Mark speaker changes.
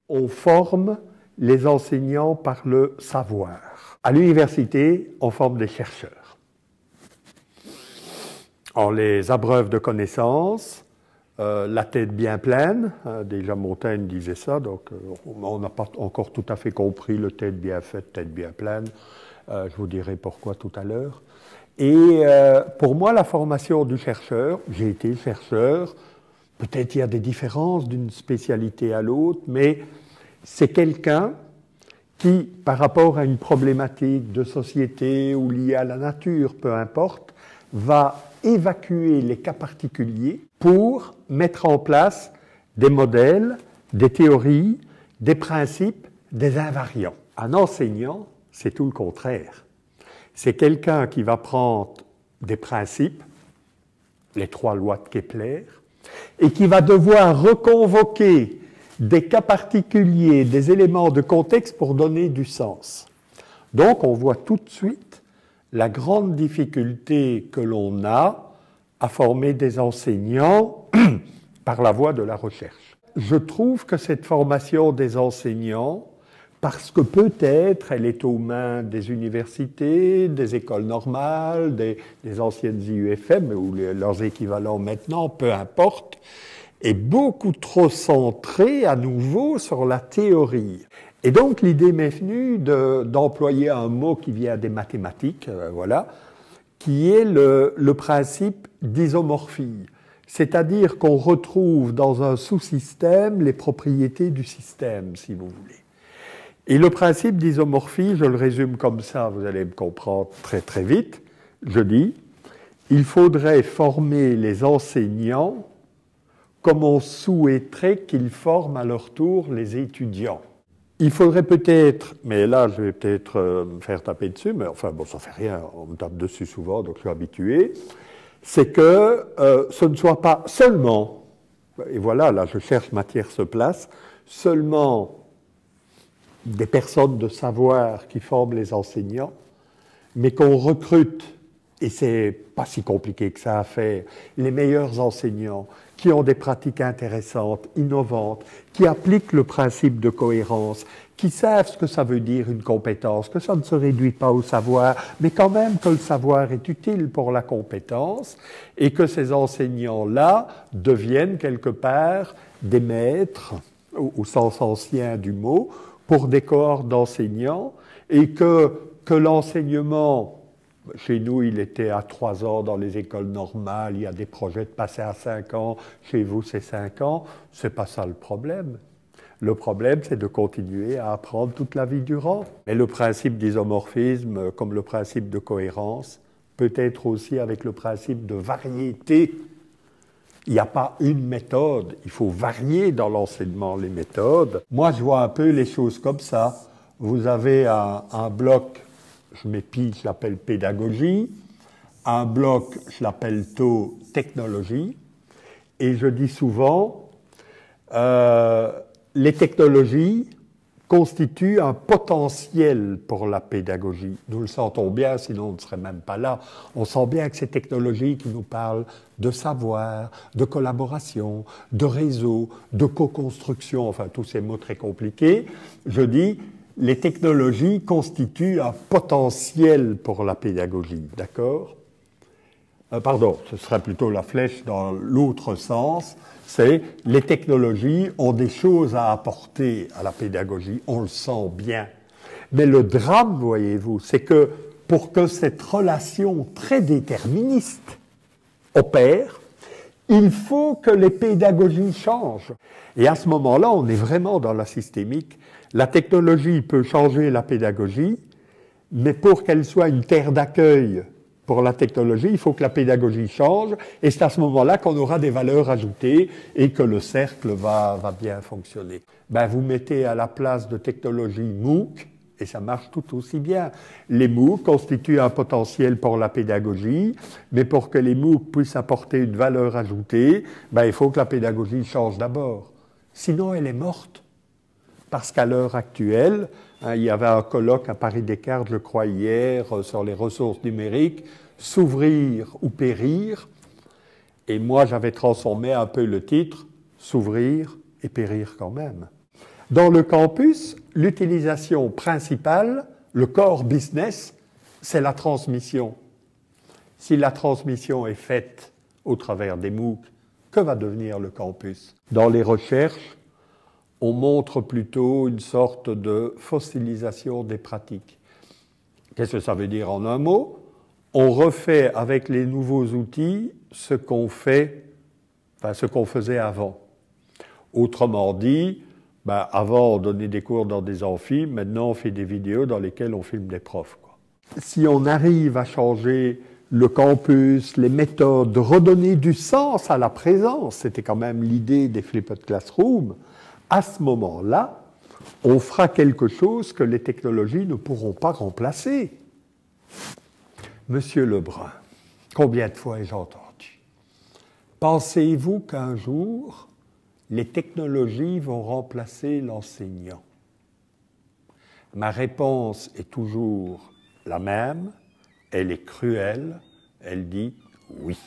Speaker 1: On forme les enseignants par le savoir. À l'université, on forme des chercheurs. On les abreuve de connaissances, la tête bien pleine, déjà Montaigne disait ça, donc on n'a pas encore tout à fait compris le tête bien faite, tête bien pleine, je vous dirai pourquoi tout à l'heure. Et pour moi, la formation du chercheur, j'ai été chercheur, peut-être il y a des différences d'une spécialité à l'autre, mais c'est quelqu'un qui, par rapport à une problématique de société ou liée à la nature, peu importe, va évacuer les cas particuliers pour mettre en place des modèles, des théories, des principes, des invariants. Un enseignant, c'est tout le contraire. C'est quelqu'un qui va prendre des principes, les 3 lois de Kepler, et qui va devoir reconvoquer des cas particuliers, des éléments de contexte pour donner du sens. Donc on voit tout de suite la grande difficulté que l'on a à former des enseignants par la voie de la recherche. Je trouve que cette formation des enseignants, parce que peut-être elle est aux mains des universités, des écoles normales, des anciennes IUFM ou leurs équivalents maintenant, peu importe, est beaucoup trop centrée à nouveau sur la théorie. Et donc l'idée m'est venue d'employer un mot qui vient des mathématiques, voilà, qui est le principe d'isomorphie. C'est-à-dire qu'on retrouve dans un sous-système les propriétés du système, si vous voulez. Et le principe d'isomorphie, je le résume comme ça, vous allez me comprendre très très vite. Je dis, il faudrait former les enseignants comme on souhaiterait qu'ils forment à leur tour les étudiants. Il faudrait peut-être, mais là je vais peut-être me faire taper dessus, mais enfin bon, ça fait rien, on me tape dessus souvent, donc je suis habitué, c'est que ce ne soit pas seulement, et voilà, là je cherche ma tierce place, seulement des personnes de savoir qui forment les enseignants, mais qu'on recrute, et c'est pas si compliqué que ça à faire, les meilleurs enseignants qui ont des pratiques intéressantes, innovantes, qui appliquent le principe de cohérence, qui savent ce que ça veut dire une compétence, que ça ne se réduit pas au savoir, mais quand même que le savoir est utile pour la compétence, et que ces enseignants-là deviennent quelque part des maîtres, au sens ancien du mot, pour des cohortes d'enseignants, et que l'enseignement, chez nous, il était à 3 ans dans les écoles normales, il y a des projets de passer à 5 ans, chez vous c'est 5 ans, c'est pas ça le problème. Le problème, c'est de continuer à apprendre toute la vie durant. Et le principe d'isomorphisme, comme le principe de cohérence, peut être aussi avec le principe de variété. Il n'y a pas une méthode, il faut varier dans l'enseignement les méthodes. Moi, je vois un peu les choses comme ça. Vous avez un bloc, je m'épile, je l'appelle pédagogie, un bloc, je l'appelle tôt technologie, et je dis souvent, les technologies constituent un potentiel pour la pédagogie. Nous le sentons bien, sinon on ne serait même pas là. On sent bien que ces technologies qui nous parlent de savoir, de collaboration, de réseau, de co-construction, enfin tous ces mots très compliqués, je dis, les technologies constituent un potentiel pour la pédagogie, d'accord ? Pardon, ce serait plutôt la flèche dans l'autre sens, c'est les technologies ont des choses à apporter à la pédagogie, on le sent bien. Mais le drame, voyez-vous, c'est que pour que cette relation très déterministe opère, il faut que les pédagogies changent. Et à ce moment-là, on est vraiment dans la systémique. La technologie peut changer la pédagogie, mais pour qu'elle soit une terre d'accueil pour la technologie, il faut que la pédagogie change, et c'est à ce moment-là qu'on aura des valeurs ajoutées et que le cercle va bien fonctionner. Ben, vous mettez à la place de technologie MOOC, et ça marche tout aussi bien. Les MOOC constituent un potentiel pour la pédagogie, mais pour que les MOOC puissent apporter une valeur ajoutée, ben, il faut que la pédagogie change d'abord. Sinon, elle est morte. Parce qu'à l'heure actuelle, il y avait un colloque à Paris-Descartes, je crois, hier, sur les ressources numériques, s'ouvrir ou périr. Et moi, j'avais transformé un peu le titre, s'ouvrir et périr quand même. Dans le campus, l'utilisation principale, le core business, c'est la transmission. Si la transmission est faite au travers des MOOC, que va devenir le campus? Dans les recherches, on montre plutôt une sorte de fossilisation des pratiques. Qu'est-ce que ça veut dire en un mot? On refait avec les nouveaux outils ce qu'on faisait avant. Autrement dit, avant on donnait des cours dans des amphis, maintenant on fait des vidéos dans lesquelles on filme des profs, quoi. Si on arrive à changer le campus, les méthodes, de redonner du sens à la présence, c'était quand même l'idée des flipped classroom, à ce moment-là, on fera quelque chose que les technologies ne pourront pas remplacer. Monsieur Lebrun, combien de fois ai-je entendu? Pensez-vous qu'un jour, les technologies vont remplacer l'enseignant? Ma réponse est toujours la même, elle est cruelle, elle dit oui.